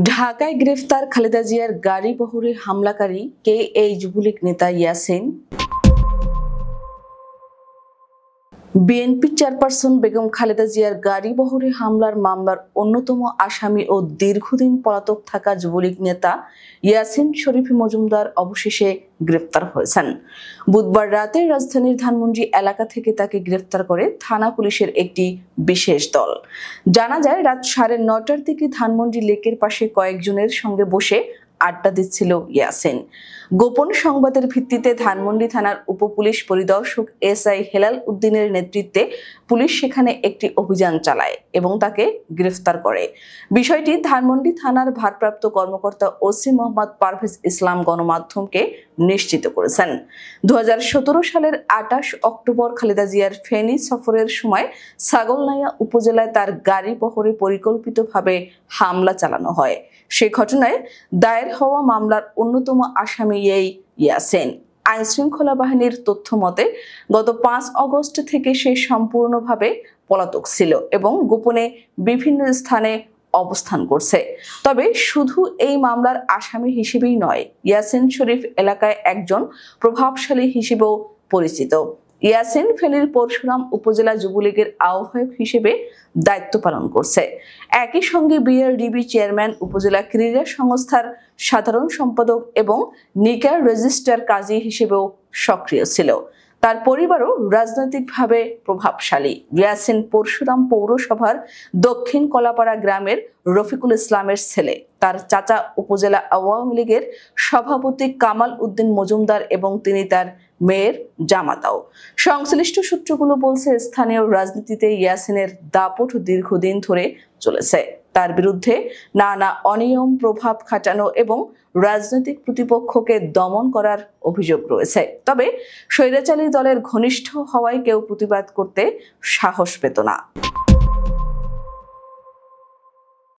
ঢাকায় গ্রেফতার খালেদা জিয়ার গাড়ি বহরে হামলাকারী কে? এই যুবলীগ নেতা ইয়াসিন। বিএনপি চেয়ারপারসন বেগম খালেদা জিয়ার গাড়ি বহরে হামলার মামলার অন্যতম আসামি ও দীর্ঘদিন পলাতক থাকা যুবলীগ নেতা ইয়াসিন শরীফ মজুমদার অবশেষে গ্রেফতার হয়েছেন। বুধবার রাতে রাজধানীর ধানমন্ডি এলাকা থেকে তাকে গ্রেফতার করে থানা পুলিশের একটি বিশেষ দল। জানা যায়, রাত 9:30টার দিকে ধানমন্ডি লেকের পাশে কয়েকজনের সঙ্গে বসে আড্ডা দিচ্ছিল ইয়াসিন। গোপন সংবাদের ভিত্তিতে ধানমন্ডি থানার উপপুলিশ পরিদর্শক এসআই হেলাল উদ্দিনের নেতৃত্বে পুলিশ সেখানে একটি অভিযান চালায় এবং তাকে গ্রেফতার করে। বিষয়টি ধানমন্ডি থানার ভারপ্রাপ্ত কর্মকর্তা ওসি মোহাম্মদ পারভেজ ইসলাম গণমাধ্যমকে নিশ্চিত করেছেন। 2017 সালের 28 অক্টোবর খালেদা জিয়ার ফেনী সফরের সময় ছাগলনাইয়া উপজেলায় তার গাড়ি বহরে পরিকল্পিতভাবে হামলা চালানো হয়। সে ঘটনায় দায়ের হওয়া মামলার অন্যতম আসামি এই ইয়াসিন। আইনশৃঙ্খলা বাহিনীর তথ্য মতে গত 5 আগস্ট থেকে সে সম্পূর্ণভাবে পলাতক ছিল এবং গোপনে বিভিন্ন স্থানে অবস্থান করছে। তবে শুধু এই মামলার আসামি হিসেবেই নয়, ইয়াসিন শরীফ এলাকায় একজন প্রভাবশালী হিসেবেও পরিচিত। ইয়াসিন ফেনীর পরশুরাম উপজেলা যুবলীগের আহ্বায়ক হিসেবে দায়িত্ব পালন করছে। একই সঙ্গে বিআরডিবি চেয়ারম্যান, উপজেলা ক্রীড়া সংস্থার সাধারণ সম্পাদক এবং নিকার রেজিস্ট্রার কাজী হিসেবেও সক্রিয় ছিল। তার পরিবারও রাজনৈতিকভাবে প্রভাবশালী। ইয়াসিন পরশুরাম পৌরসভার দক্ষিণ কলাপাড়া গ্রামের রফিকুল ইসলামের ছেলে। তার চাচা উপজেলা আওয়ামী লীগের সভাপতি কামাল উদ্দিন মজুমদার এবং তিনি তার মেয়ের জামাতাও। সংশ্লিষ্ট সূত্রগুলো বলছে, স্থানীয় রাজনীতিতে ইয়াসিনের দাপট দীর্ঘদিন ধরে চলেছে। তার বিরুদ্ধে নানা অনিয়ম, প্রভাব খাটানো এবং রাজনৈতিক প্রতিপক্ষকে দমন করার অভিযোগ রয়েছে। তবে স্বৈরাচারী দলের ঘনিষ্ঠ হওয়ায় কেউ প্রতিবাদ করতে সাহস পেত না।